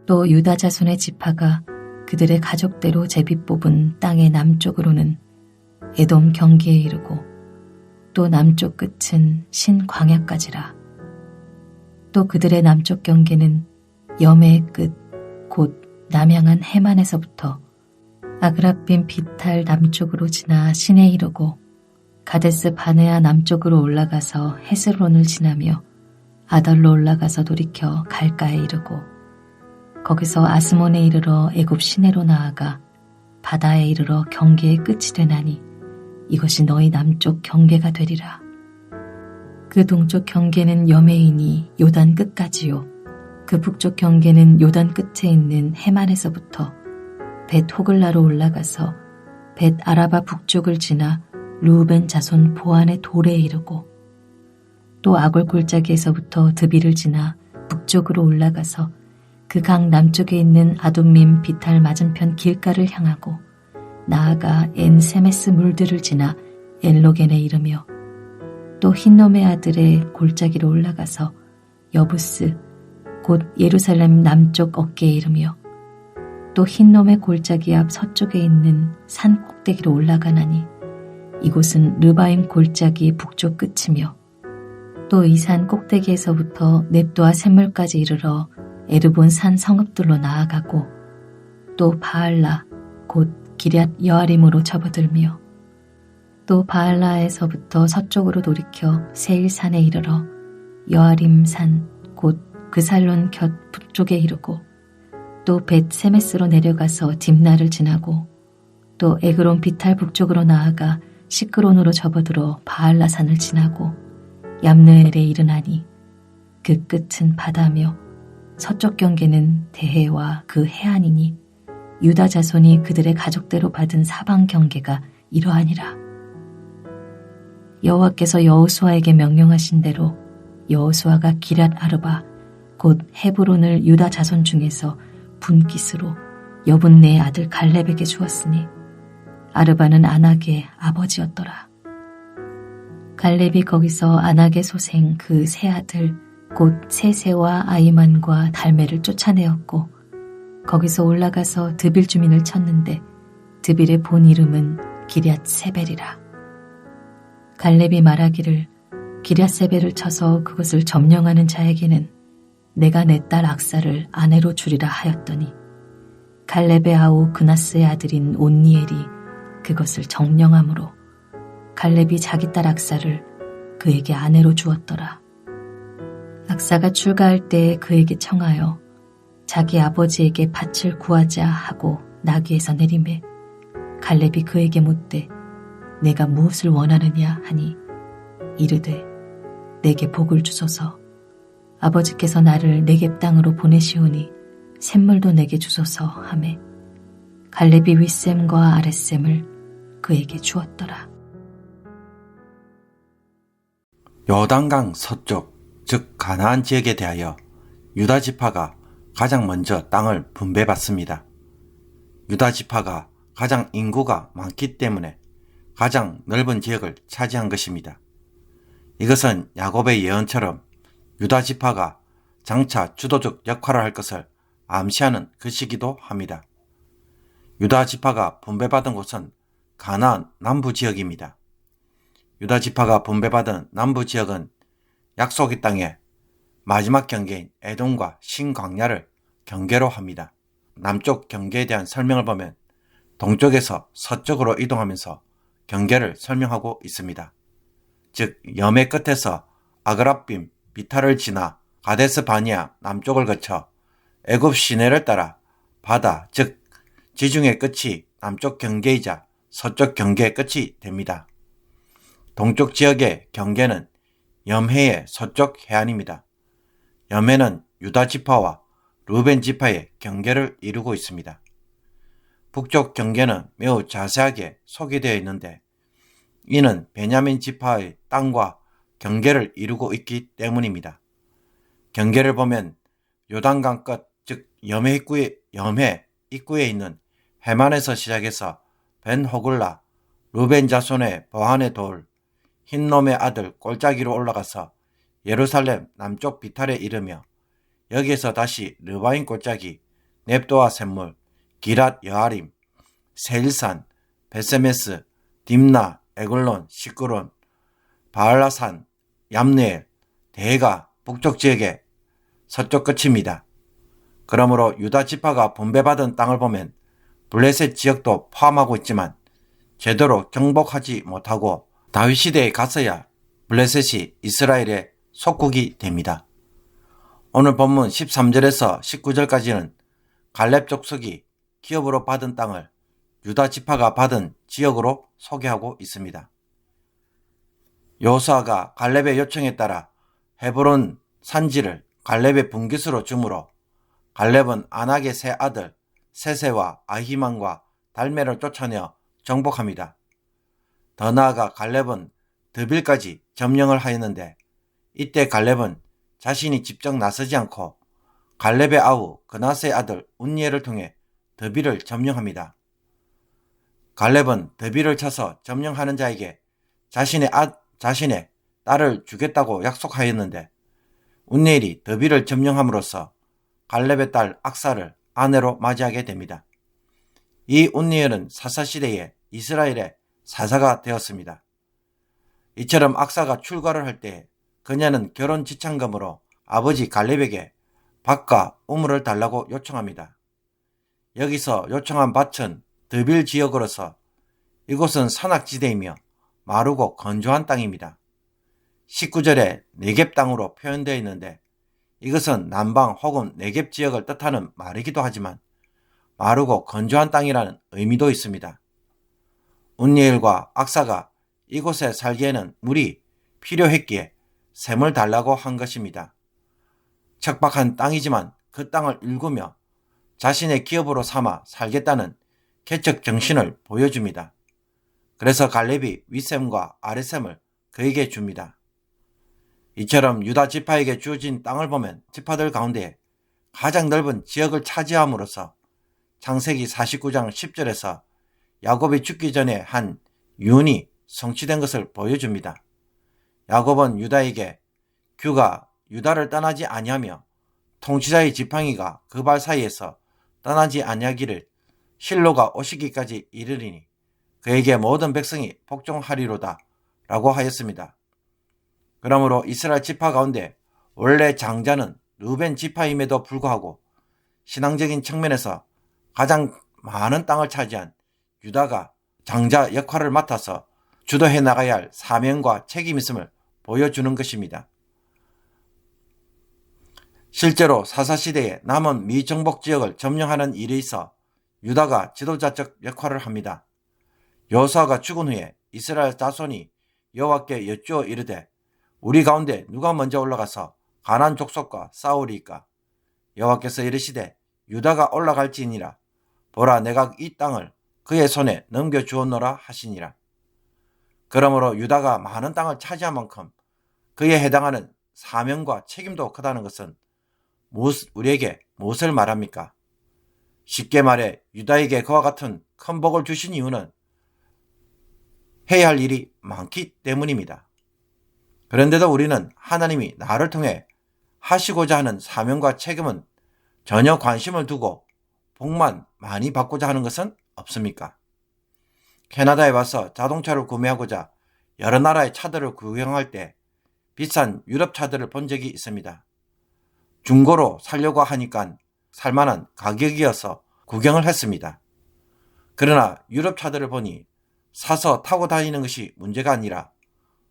또 유다 자손의 지파가 그들의 가족대로 제비 뽑은 땅의 남쪽으로는 에돔 경계에 이르고 또 남쪽 끝은 신광야까지라. 또 그들의 남쪽 경계는 여매의 끝 곧 남향한 해만에서부터 아그라빔 비탈 남쪽으로 지나 신에 이르고 가데스 바네아 남쪽으로 올라가서 헤스론을 지나며 아달로 올라가서 돌이켜 갈가에 이르고 거기서 아스몬에 이르러 애굽 시내로 나아가 바다에 이르러 경계의 끝이 되나니 이것이 너희 남쪽 경계가 되리라. 그 동쪽 경계는 여매이니 요단 끝까지요. 그 북쪽 경계는 요단 끝에 있는 해만에서부터 벳 호글라로 올라가서 벳 아라바 북쪽을 지나 루벤 자손 보안의 돌에 이르고 또 아골 골짜기에서부터 드비를 지나 북쪽으로 올라가서 그 강 남쪽에 있는 아둠밈 비탈 맞은편 길가를 향하고 나아가 엔 세메스 물들을 지나 엘로겐에 이르며 또 흰놈의 아들의 골짜기로 올라가서 여부스 곧 예루살렘 남쪽 어깨에 이르며 또 흰놈의 골짜기 앞 서쪽에 있는 산 꼭대기로 올라가나니 이곳은 르바임 골짜기 북쪽 끝이며 또 이 산 꼭대기에서부터 넵도아 샘물까지 이르러 에르본 산 성읍들로 나아가고 또 바알라 곧 기럇 여아림으로 접어들며 또 바알라에서부터 서쪽으로 돌이켜 세일산에 이르러 여아림 산 곧 그살론 곁 북쪽에 이르고 또 벳 세메스로 내려가서 딥나를 지나고 또 에그론 비탈 북쪽으로 나아가 시크론으로 접어들어 바알라산을 지나고 얌느엘에 이르나니 그 끝은 바다며 서쪽 경계는 대해와 그 해안이니 유다 자손이 그들의 가족대로 받은 사방 경계가 이러하니라. 여호와께서 여호수아에게 명령하신 대로 여호수아가 기럇 아르바 곧 헤브론을 유다 자손 중에서 분깃으로 여분네의 아들 갈렙에게 주었으니 아르바는 아낙의 아버지였더라. 갈렙이 거기서 아낙의 소생 그 세 아들 곧 세세와 아이만과 달메를 쫓아내었고 거기서 올라가서 드빌 주민을 쳤는데 드빌의 본 이름은 기럇 세벨이라. 갈렙이 말하기를 기럇 세벨을 쳐서 그것을 점령하는 자에게는 내가 내 딸 악사를 아내로 주리라 하였더니 갈렙의 아우 그나스의 아들인 온니엘이 그것을 정령함으로 갈렙이 자기 딸 악사를 그에게 아내로 주었더라. 악사가 출가할 때에 그에게 청하여 자기 아버지에게 밭을 구하자 하고 나귀에서 내리매 갈렙이 그에게 묻되 내가 무엇을 원하느냐 하니 이르되 내게 복을 주소서. 아버지께서 나를 네겝 땅으로 보내시오니 샘물도 내게 주소서 하매 갈렙이 윗샘과 아랫샘을 그에게 주었더라. 요단강 서쪽 즉 가나안 지역에 대하여 유다 지파가 가장 먼저 땅을 분배받습니다. 유다 지파가 가장 인구가 많기 때문에 가장 넓은 지역을 차지한 것입니다. 이것은 야곱의 예언처럼 유다 지파가 장차 주도적 역할을 할 것을 암시하는 것이기도 합니다. 유다 지파가 분배받은 곳은 가나안 남부 지역입니다. 유다 지파가 분배받은 남부 지역은 약속의 땅의 마지막 경계인 에돔과 신광야를 경계로 합니다. 남쪽 경계에 대한 설명을 보면 동쪽에서 서쪽으로 이동하면서 경계를 설명하고 있습니다. 즉 여매 끝에서 아그라빔 비탈을 지나 가데스 바니아 남쪽을 거쳐 애굽 시내를 따라 바다 즉 지중해 끝이 남쪽 경계이자 서쪽 경계의 끝이 됩니다. 동쪽 지역의 경계는 염해의 서쪽 해안입니다. 염해는 유다 지파와 루벤 지파의 경계를 이루고 있습니다. 북쪽 경계는 매우 자세하게 소개되어 있는데 이는 베냐민 지파의 땅과 경계를 이루고 있기 때문입니다. 경계를 보면 요단강 끝, 즉 염해 입구에 있는 해만에서 시작해서 벤 호글라, 루벤 자손의 보한의 돌, 흰놈의 아들 골짜기로 올라가서 예루살렘 남쪽 비탈에 이르며 여기에서 다시 르바임 골짜기, 넵도아 샘물, 기랏 여아림, 세일산, 베세메스, 딥나, 에글론, 시끄론, 바알라산, 얌네엘, 대가 북쪽 지역의 서쪽 끝입니다. 그러므로 유다 지파가 분배받은 땅을 보면 블레셋 지역도 포함하고 있지만 제대로 정복하지 못하고 다윗 시대에 갔어야 블레셋이 이스라엘의 속국이 됩니다. 오늘 본문 13절에서 19절까지는 갈렙 족속이 기업으로 받은 땅을 유다 지파가 받은 지역으로 소개하고 있습니다. 여호수아가 갈렙의 요청에 따라 헤브론 산지를 갈렙의 분깃으로 주므로 갈렙은 아낙의 세 아들 세세와 아히만과 달메를 쫓아내어 정복합니다. 더 나아가 갈렙은 드빌까지 점령을 하였는데 이때 갈렙은 자신이 직접 나서지 않고 갈렙의 아우 그나스의 아들 운니엘을 통해 드빌을 점령합니다. 갈렙은 드빌을 쳐서 점령하는 자에게 자신의 딸을 주겠다고 약속하였는데 운니엘이 드빌을 점령함으로써 갈렙의 딸 악사를 아내로 맞이하게 됩니다. 이 운니엘은 사사시대에 이스라엘의 사사가 되었습니다. 이처럼 악사가 출가를 할 때 그녀는 결혼 지참금으로 아버지 갈렙에게 밭과 우물을 달라고 요청합니다. 여기서 요청한 밭은 드빌 지역으로서 이곳은 산악지대이며 마르고 건조한 땅입니다. 19절에 네겝 땅으로 표현되어 있는데 이것은 남방 혹은 네겝 지역을 뜻하는 말이기도 하지만 마르고 건조한 땅이라는 의미도 있습니다. 운니엘과 악사가 이곳에 살기에는 물이 필요했기에 샘을 달라고 한 것입니다. 척박한 땅이지만 그 땅을 일구며 자신의 기업으로 삼아 살겠다는 개척 정신을 보여줍니다. 그래서 갈렙이 윗샘과 아랫샘을 그에게 줍니다. 이처럼 유다 지파에게 주어진 땅을 보면 지파들 가운데 가장 넓은 지역을 차지함으로써 창세기 49장 10절에서 야곱이 죽기 전에 한 유언이 성취된 것을 보여줍니다. 야곱은 유다에게 규가 유다를 떠나지 아니하며 통치자의 지팡이가 그 발 사이에서 떠나지 아니하기를 실로가 오시기까지 이르리니 그에게 모든 백성이 복종하리로다 라고 하였습니다. 그러므로 이스라엘 지파 가운데 원래 장자는 르벤 지파임에도 불구하고 신앙적인 측면에서 가장 많은 땅을 차지한 유다가 장자 역할을 맡아서 주도해 나가야 할 사명과 책임이 있음을 보여주는 것입니다. 실제로 사사시대에 남은 미정복 지역을 점령하는 일에 있어 유다가 지도자적 역할을 합니다. 여호수아가 죽은 후에 이스라엘 자손이 여호와께 여쭈어 이르되 우리 가운데 누가 먼저 올라가서 가나안 족속과 싸우리이까? 여호와께서 이르시되 유다가 올라갈지니라. 보라, 내가 이 땅을 그의 손에 넘겨주었노라 하시니라. 그러므로 유다가 많은 땅을 차지한 만큼 그에 해당하는 사명과 책임도 크다는 것은 우리에게 무엇을 말합니까? 쉽게 말해 유다에게 그와 같은 큰 복을 주신 이유는 해야 할 일이 많기 때문입니다. 그런데도 우리는 하나님이 나를 통해 하시고자 하는 사명과 책임은 전혀 관심을 두고 복만 많이 받고자 하는 것은 없습니까? 캐나다에 와서 자동차를 구매하고자 여러 나라의 차들을 구경할 때 비싼 유럽 차들을 본 적이 있습니다. 중고로 사려고 하니까 살만한 가격이어서 구경을 했습니다. 그러나 유럽 차들을 보니 사서 타고 다니는 것이 문제가 아니라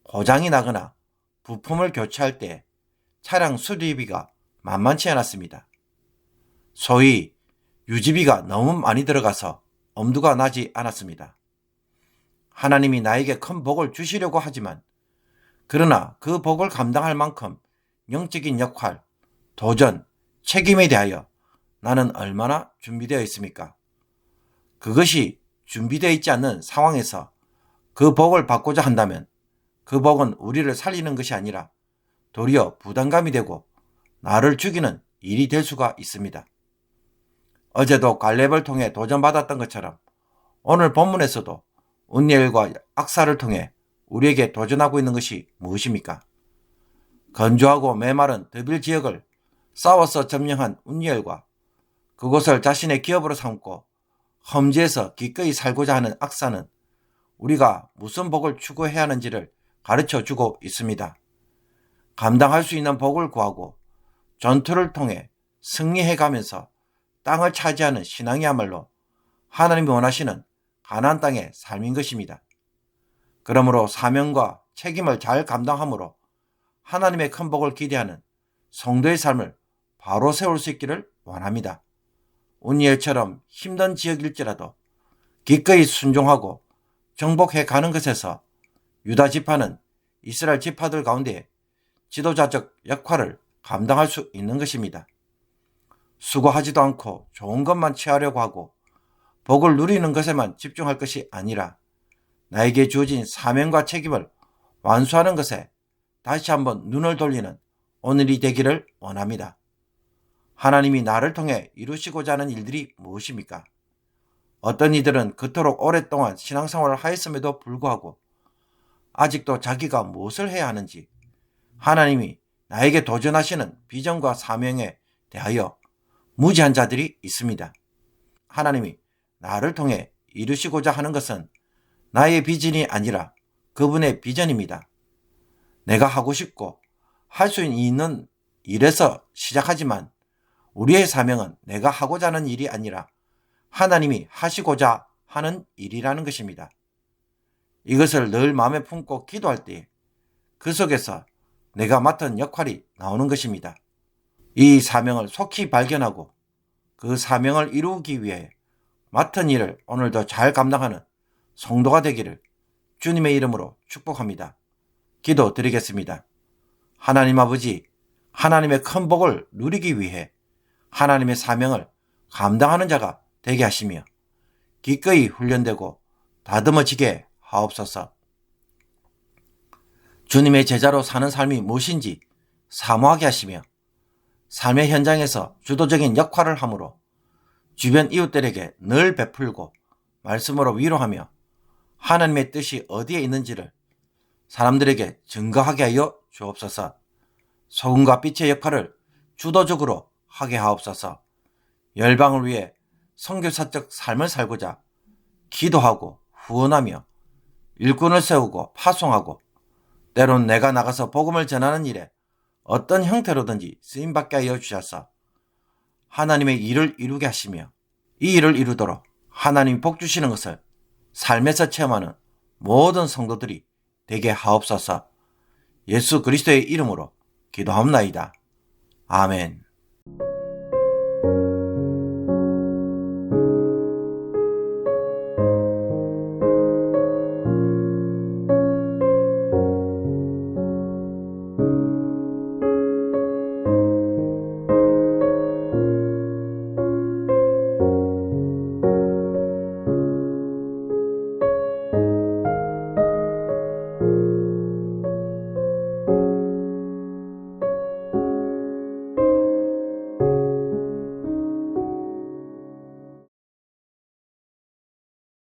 고장이 나거나 부품을 교체할 때 차량 수리비가 만만치 않았습니다. 소위 유지비가 너무 많이 들어가서 엄두가 나지 않았습니다. 하나님이 나에게 큰 복을 주시려고 하지만 그러나 그 복을 감당할 만큼 영적인 역할, 도전, 책임에 대하여 나는 얼마나 준비되어 있습니까? 그것이 준비되어 있지 않는 상황에서 그 복을 받고자 한다면 그 복은 우리를 살리는 것이 아니라 도리어 부담감이 되고 나를 죽이는 일이 될 수가 있습니다. 어제도 갈렙을 통해 도전받았던 것처럼 오늘 본문에서도 운니엘과 악사를 통해 우리에게 도전하고 있는 것이 무엇입니까? 건조하고 메마른 드빌 지역을 싸워서 점령한 운니엘과 그곳을 자신의 기업으로 삼고 험지에서 기꺼이 살고자 하는 악사는 우리가 무슨 복을 추구해야 하는지를 가르쳐 주고 있습니다. 감당할 수 있는 복을 구하고 전투를 통해 승리해 가면서 땅을 차지하는 신앙이야말로 하나님이 원하시는 가나안 땅의 삶인 것입니다. 그러므로 사명과 책임을 잘 감당함으로 하나님의 큰 복을 기대하는 성도의 삶을 바로 세울 수 있기를 원합니다. 온니엘처럼 힘든 지역일지라도 기꺼이 순종하고 정복해 가는 것에서 유다 지파는 이스라엘 지파들 가운데 지도자적 역할을 감당할 수 있는 것입니다. 수고하지도 않고 좋은 것만 취하려고 하고 복을 누리는 것에만 집중할 것이 아니라 나에게 주어진 사명과 책임을 완수하는 것에 다시 한번 눈을 돌리는 오늘이 되기를 원합니다. 하나님이 나를 통해 이루시고자 하는 일들이 무엇입니까? 어떤 이들은 그토록 오랫동안 신앙생활을 하였음에도 불구하고 아직도 자기가 무엇을 해야 하는지 하나님이 나에게 도전하시는 비전과 사명에 대하여 무지한 자들이 있습니다. 하나님이 나를 통해 이루시고자 하는 것은 나의 비전이 아니라 그분의 비전입니다. 내가 하고 싶고 할 수 있는 일에서 시작하지만 우리의 사명은 내가 하고자 하는 일이 아니라 하나님이 하시고자 하는 일이라는 것입니다. 이것을 늘 마음에 품고 기도할 때 그 속에서 내가 맡은 역할이 나오는 것입니다. 이 사명을 속히 발견하고 그 사명을 이루기 위해 맡은 일을 오늘도 잘 감당하는 성도가 되기를 주님의 이름으로 축복합니다. 기도드리겠습니다. 하나님 아버지, 하나님의 큰 복을 누리기 위해 하나님의 사명을 감당하는 자가 되게 하시며 기꺼이 훈련되고 다듬어지게 하옵소서. 주님의 제자로 사는 삶이 무엇인지 사모하게 하시며 삶의 현장에서 주도적인 역할을 함으로 주변 이웃들에게 늘 베풀고 말씀으로 위로하며 하나님의 뜻이 어디에 있는지를 사람들에게 증거하게 하여 주옵소서. 소금과 빛의 역할을 주도적으로 하게 하옵소서. 열방을 위해 선교사적 삶을 살고자 기도하고 후원하며 일꾼을 세우고 파송하고 때론 내가 나가서 복음을 전하는 일에 어떤 형태로든지 쓰임받게 하여 주셔서 하나님의 일을 이루게 하시며 이 일을 이루도록 하나님이 복 주시는 것을 삶에서 체험하는 모든 성도들이 되게 하옵소서. 예수 그리스도의 이름으로 기도하옵나이다. 아멘.